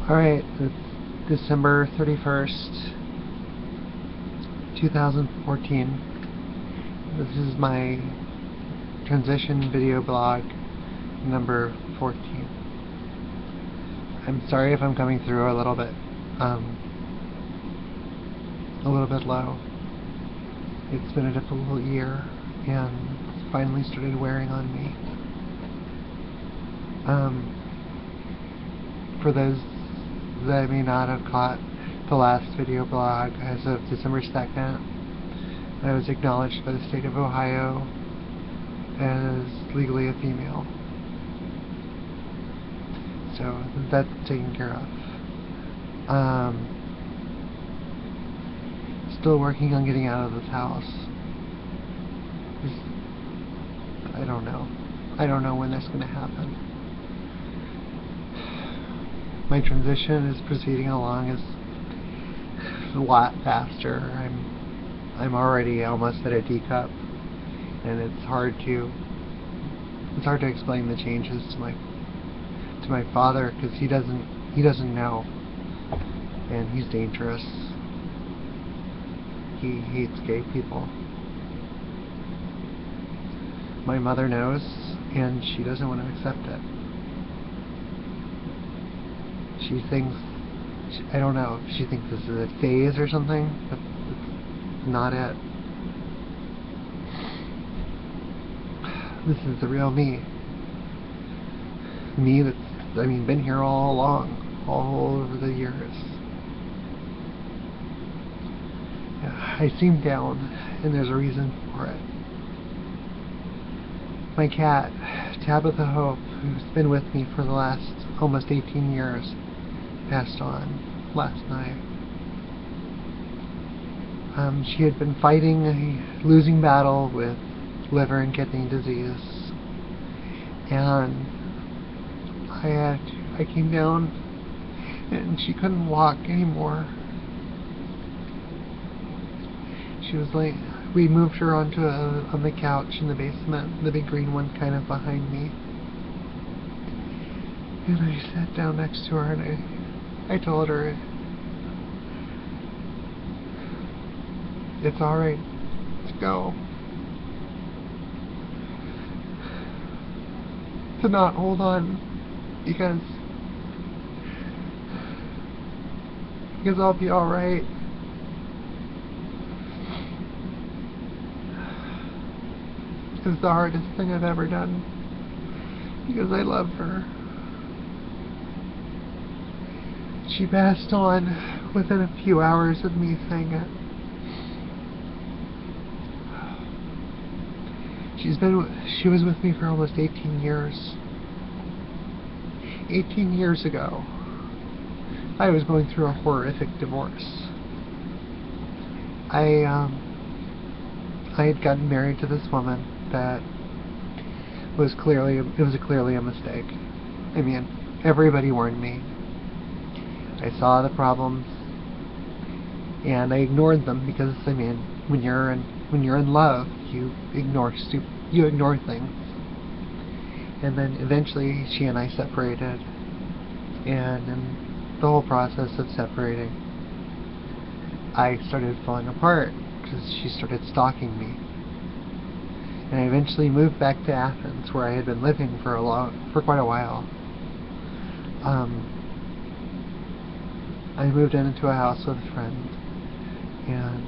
Alright, it's December 31st, 2014. This is my transition video blog number 14. I'm sorry if I'm coming through a little bit low. It's been a difficult year and it's finally started wearing on me. For those that may not have caught the last video blog, as of December 2nd, I was acknowledged by the state of Ohio as legally a female. So that's taken care of. Still working on getting out of this house. I don't know. I don't know when that's going to happen. My transition is proceeding along a lot faster. I'm already almost at a D cup, and it's hard to explain the changes to my father, because he doesn't know, and he's dangerous. He hates gay people. My mother knows, and she doesn't want to accept it. She thinks, I don't know, she thinks this is a phase or something, but it's not it. This is the real me. Me that's, been here all along, all over the years. Yeah, I seem down, and there's a reason for it. My cat, Tabitha Hope, who's been with me for the last almost 18 years, passed on last night. She had been fighting a losing battle with liver and kidney disease, and I came down and she couldn't walk anymore. She was like, we moved her onto on the couch in the basement, the big green one kind of behind me, and I sat down next to her and I told her, it's alright, let's go. To not hold on, because I'll be alright. It's the hardest thing I've ever done, because I love her. She passed on within a few hours of me saying it. She was with me for almost 18 years. 18 years ago, I was going through a horrific divorce. I had gotten married to this woman that was clearly a mistake. Everybody warned me. I saw the problems, and I ignored them, because when you're in love, you ignore things. And then eventually she and I separated, and in the whole process of separating, I started falling apart because she started stalking me. And I eventually moved back to Athens, where I had been living for quite a while. I moved into a house with a friend, and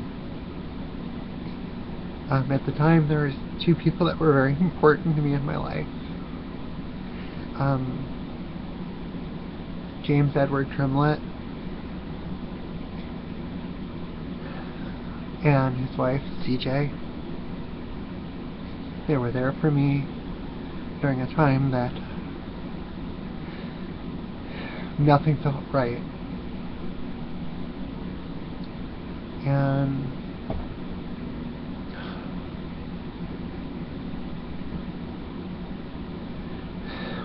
at the time there was two people that were very important to me in my life. James Edward Tremlett and his wife CJ. They were there for me during a time that nothing felt right. And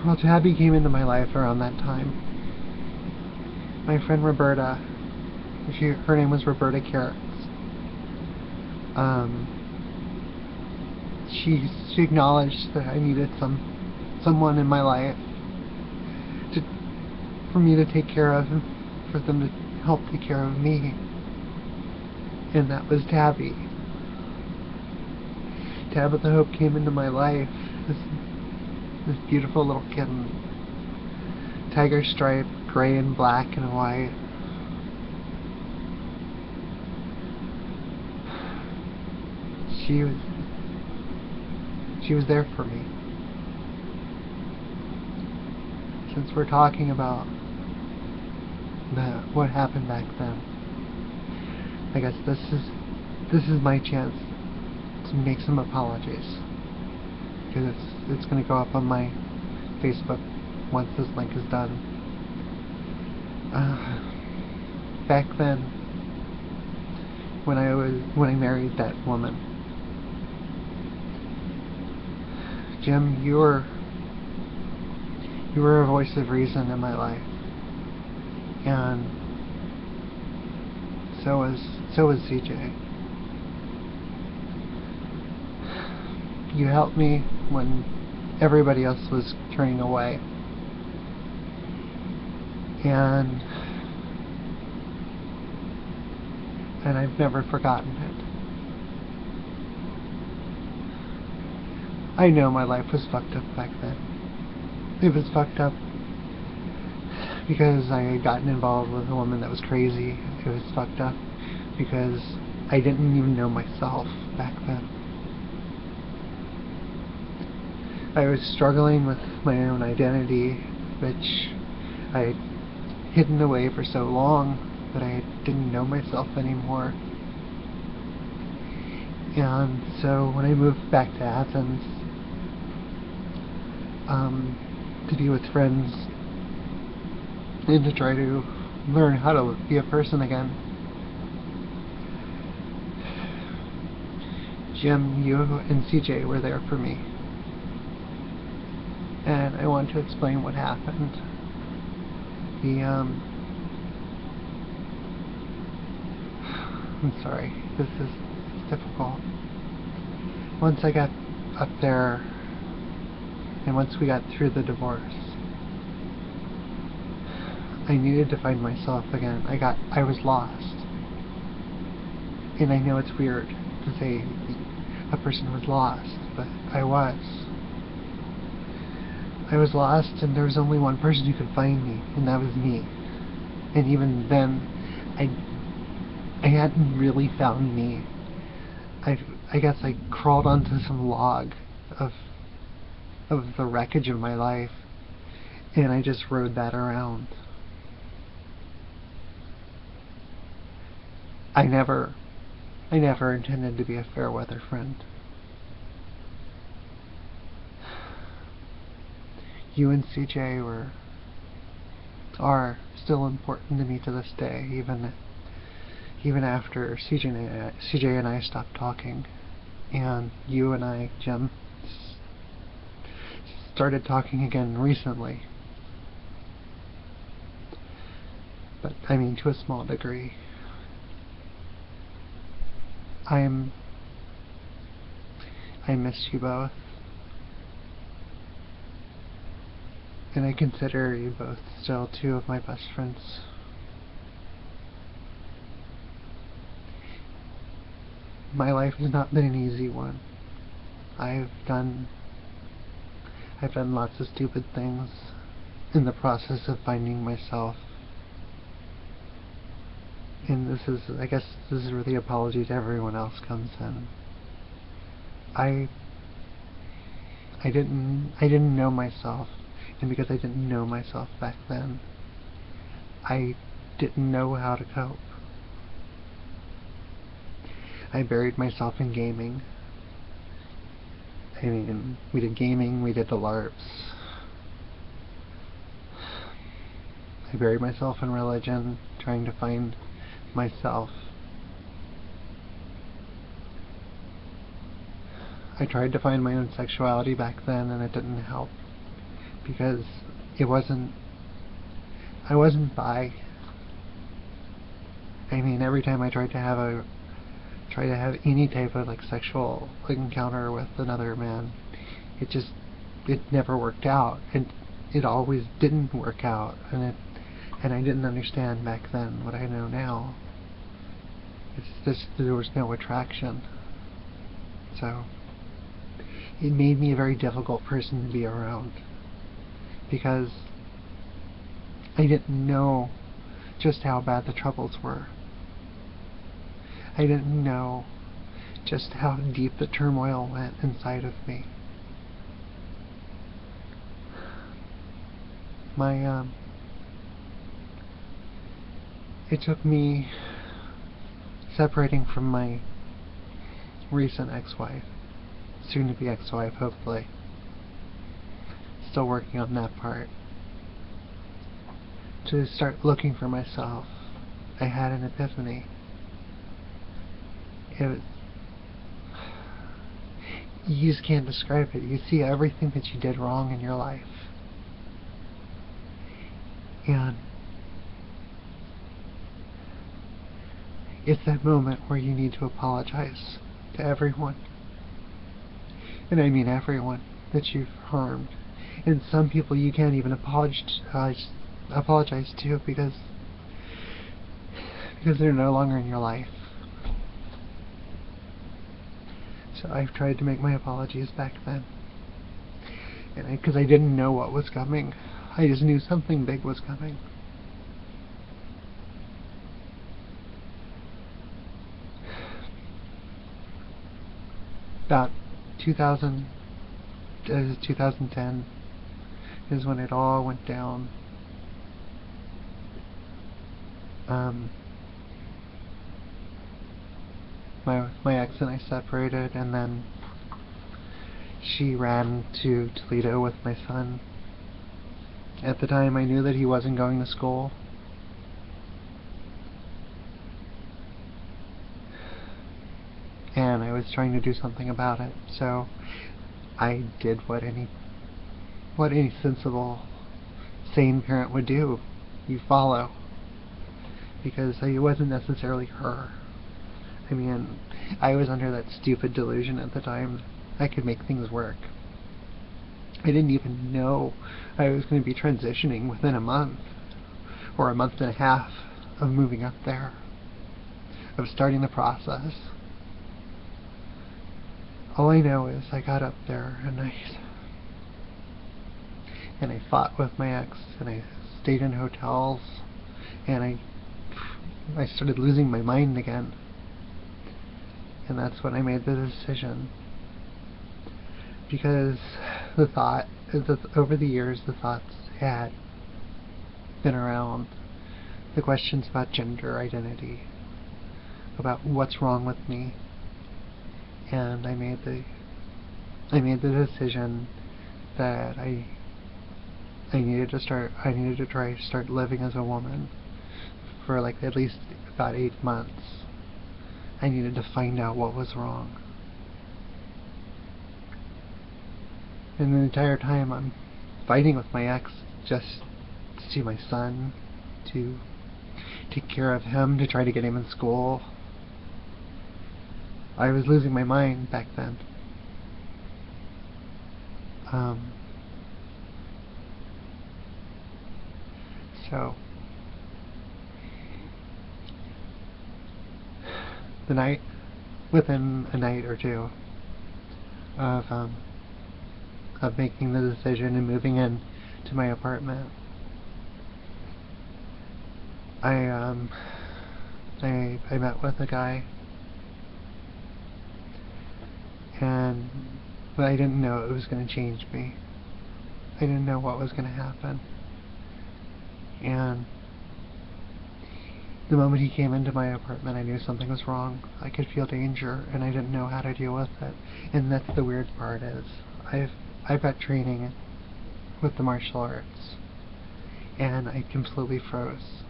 well, Tabby came into my life around that time. My friend Roberta, her name was Roberta Carrots. She acknowledged that I needed someone in my life for me to take care of and for them to help take care of me. And that was Tabby. Tabitha Hope came into my life. This beautiful little kitten. Tiger stripe, gray and black and white. She was there for me. Since we're talking about what happened back then, I guess this is my chance to make some apologies, because it's going to go up on my Facebook once this link is done. Back then, when I married that woman, Jim, you were a voice of reason in my life, and so was CJ. You helped me when everybody else was turning away, and I've never forgotten it. I know my life was fucked up back then. It was fucked up because I had gotten involved with a woman that was crazy. It was fucked up because I didn't even know myself back then. I was struggling with my own identity, which I had hidden away for so long that I didn't know myself anymore. And so when I moved back to Athens, to be with friends and to try to learn how to be a person again, Jim, you and CJ were there for me. And I want to explain what happened. I'm sorry, this is difficult. Once I got up there, and once we got through the divorce, I needed to find myself again. I was lost. And I know it's weird to say a person was lost, but I was. I was lost, and there was only one person who could find me, and that was me. And even then, I hadn't really found me. I guess I crawled onto some log of the wreckage of my life, and I just rode that around. I never intended to be a fair weather friend. You and CJ are still important to me to this day, even after CJ and I stopped talking, and you and I, Jim, started talking again recently. But I mean, to a small degree. I miss you both, and I consider you both still two of my best friends. My life has not been an easy one. I've done lots of stupid things in the process of finding myself. And I guess this is where the apology to everyone else comes in. I didn't know myself, and because I didn't know myself back then, I didn't know how to cope. I buried myself in gaming. I mean, we did gaming, we did the LARPs. I buried myself in religion, trying to find myself. I tried to find my own sexuality back then, and it didn't help, because I wasn't bi. I mean, every time I tried to have any type of sexual encounter with another man, it never worked out, and it always didn't work out, and And I didn't understand back then what I know now. It's just there was no attraction. So it made me a very difficult person to be around, because I didn't know just how bad the troubles were. I didn't know just how deep the turmoil went inside of me. It took me separating from my recent ex-wife, soon-to-be ex-wife, hopefully. Still working on that part. To start looking for myself, I had an epiphany. You just can't describe it. You see everything that you did wrong in your life. And it's that moment where you need to apologize to everyone. And I mean everyone that you've harmed. And some people you can't even apologize to because they're no longer in your life. So I've tried to make my apologies back then. And because I didn't know what was coming. I just knew something big was coming. About 2010 is when it all went down. My ex and I separated, and then she ran to Toledo with my son. At the time I knew that he wasn't going to school. And I was trying to do something about it, so I did what any sensible, sane parent would do. You follow. Because it wasn't necessarily her. I mean, I was under that stupid delusion at the time I could make things work. I didn't even know I was going to be transitioning within a month, or a month and a half of moving up there, of starting the process. All I know is I got up there and I fought with my ex, and I stayed in hotels, and I started losing my mind again. And that's when I made the decision. Because over the years the thoughts had been around, the questions about gender identity, about what's wrong with me, and I made the decision that I needed to try to start living as a woman for like at least about 8 months. I needed to find out what was wrong. And the entire time I'm fighting with my ex just to see my son, to take care of him, to try to get him in school. I was losing my mind back then. So within a night or two of making the decision and moving in to my apartment, I met with a guy, but I didn't know it was going to change me. I didn't know what was going to happen. And the moment he came into my apartment, I knew something was wrong. I could feel danger, and I didn't know how to deal with it. And that's the weird part is, I've got training with the martial arts, and I completely froze.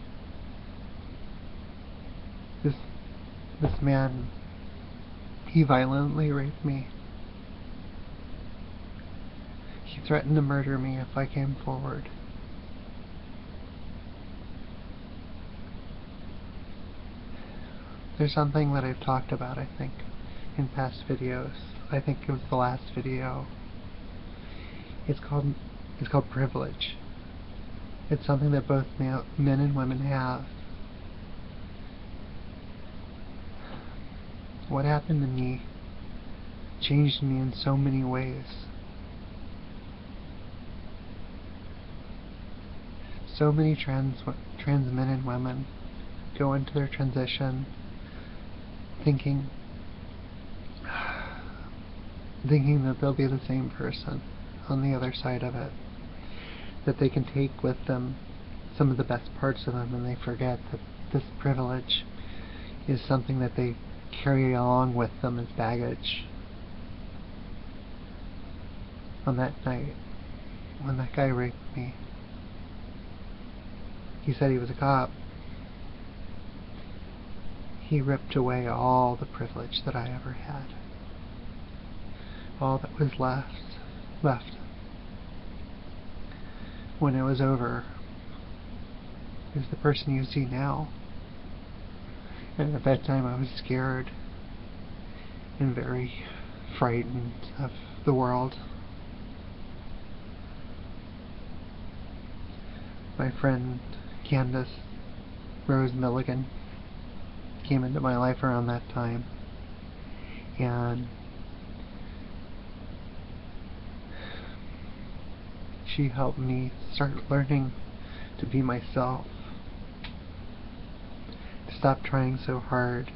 This man, he violently raped me. He threatened to murder me if I came forward. There's something that I've talked about, I think, in past videos. I think it was the last video. It's called privilege. It's something that both men and women have. What happened to me changed me in so many ways. So many trans men and women go into their transition thinking that they'll be the same person on the other side of it, that they can take with them some of the best parts of them, and they forget that this privilege is something that they carry along with them as baggage. On that night, when that guy raped me, he said he was a cop. He ripped away all the privilege that I ever had. All that was left. When it was over, is the person you see now. And at that time I was scared and very frightened of the world. My friend Candace Rose Milligan came into my life around that time, and she helped me start learning to be myself, to stop trying so hard,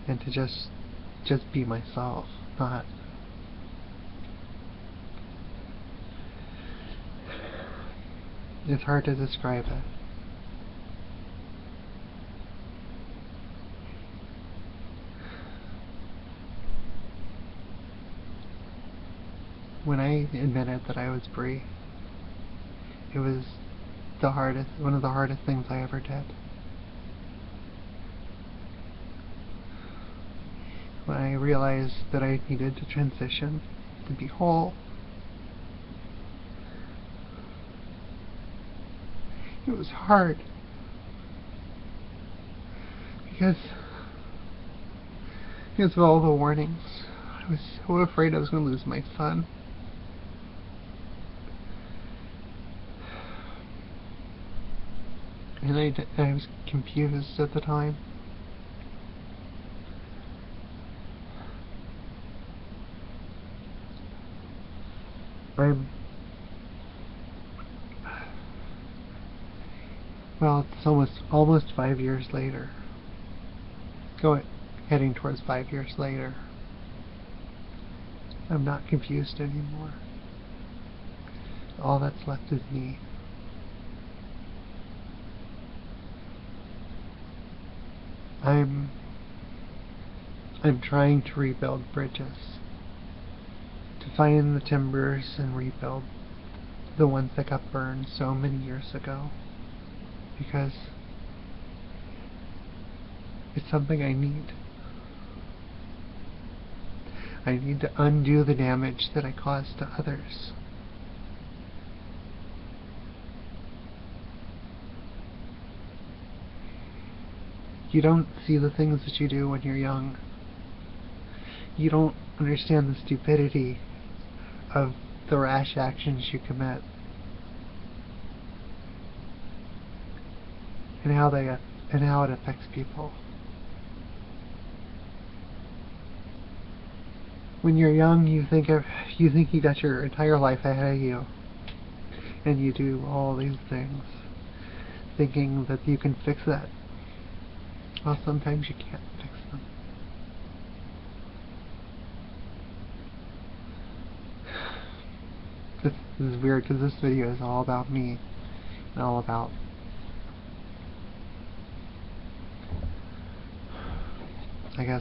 and to just be myself, not it's hard to describe it. When I admitted that I was Bree, it was one of the hardest things I ever did. When I realized that I needed to transition to be whole, it was hard, because of all the warnings. I was so afraid I was going to lose my son. And I was confused at the time. Well, it's almost 5 years later. Heading towards 5 years later. I'm not confused anymore. All that's left is me. I'm trying to rebuild bridges, to find the timbers and rebuild the ones that got burned so many years ago, because it's something I need. I need to undo the damage that I caused to others. You don't see the things that you do when you're young. You don't understand the stupidity of the rash actions you commit, and how it affects people. When you're young, you think you got your entire life ahead of you, and you do all these things, thinking that you can fix that. Well, sometimes you can't fix them. This is weird, because this video is all about me, and all about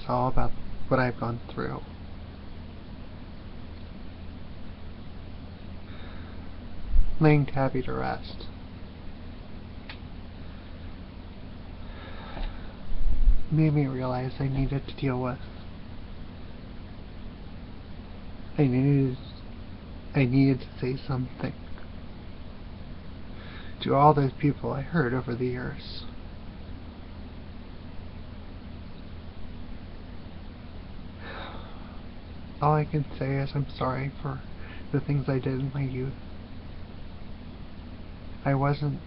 all about what I've gone through. Laying Tabby to rest. Made me realize I needed to deal with. I needed to say something to all those people I hurt over the years. All I can say is I'm sorry for the things I did in my youth. I wasn't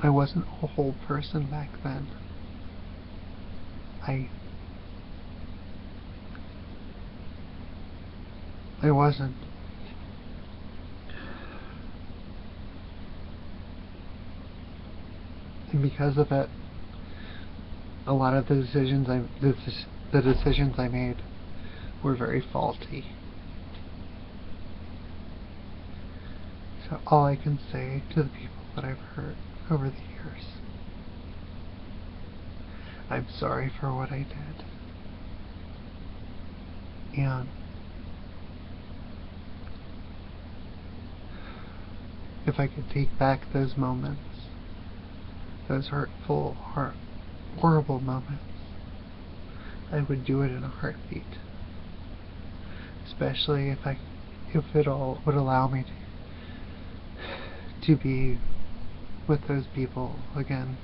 a whole person back then. I wasn't. And because of it, a lot of the decisions I made were very faulty. So all I can say to the people that I've hurt over the years, I'm sorry for what I did. And if I could take back those moments, those hurtful, horrible moments, I would do it in a heartbeat. Especially if it all would allow me to be with those people again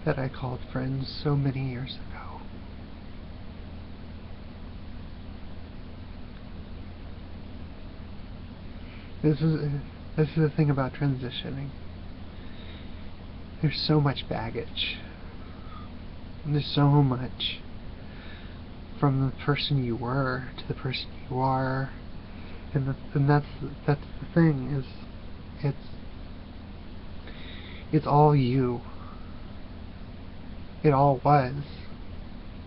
that I called friends so many years ago. This is the thing about transitioning. There's so much baggage. And there's so much from the person you were to the person you are, and that's the thing, is it's all you. It all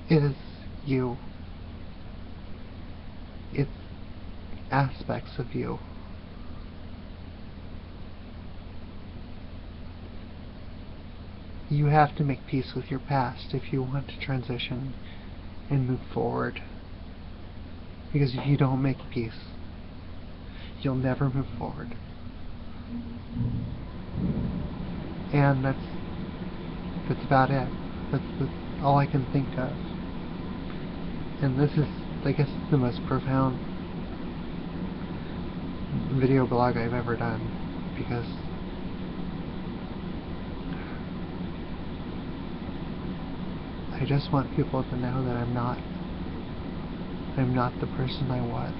is you. It's aspects of you. You have to make peace with your past if you want to transition and move forward. Because if you don't make peace, you'll never move forward. And that's about it. That's all I can think of. And this is, I guess, the most profound video blog I've ever done, because I just want people to know that I'm not the person I was.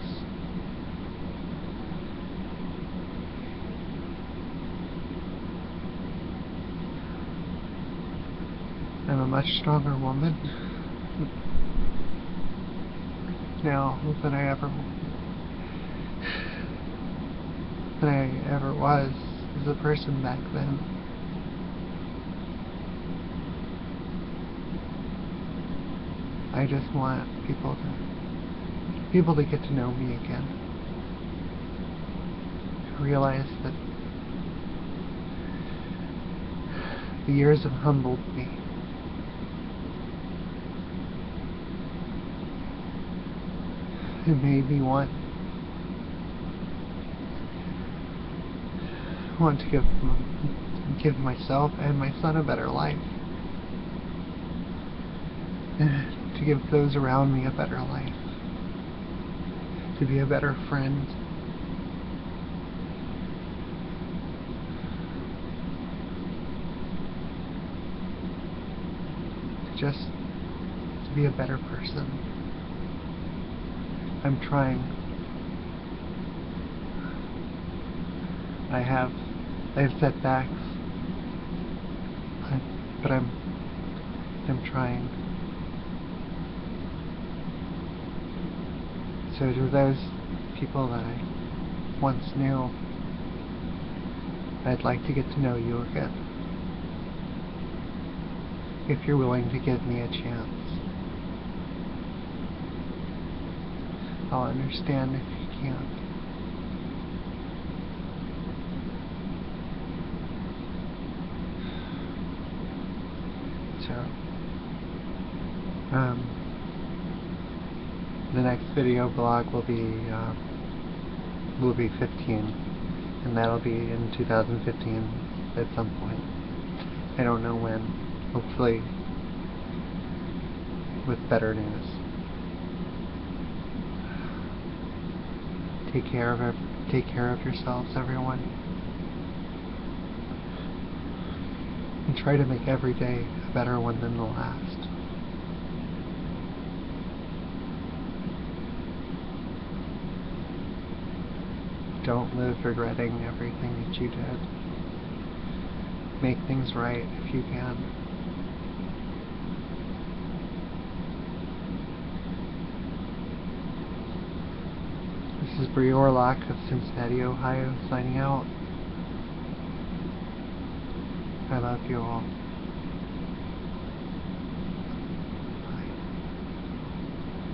I'm a much stronger woman now than I ever was as a person back then. I just want people to get to know me again. To realize that the years have humbled me. It made me want to give myself and my son a better life. To give those around me a better life. To be a better friend. Just to be a better person. I'm trying. I have setbacks, but I'm trying. So to those people that I once knew, I'd like to get to know you again. If you're willing to give me a chance. I'll understand if you can't. So, the next video blog will be 15, and that'll be in 2015 at some point. I don't know when. Hopefully, with better news. Take care of yourselves, everyone, and try to make every day a better one than the last. Don't live regretting everything that you did. Make things right if you can. This is Bree Orlock of Cincinnati, Ohio, signing out. I love you all.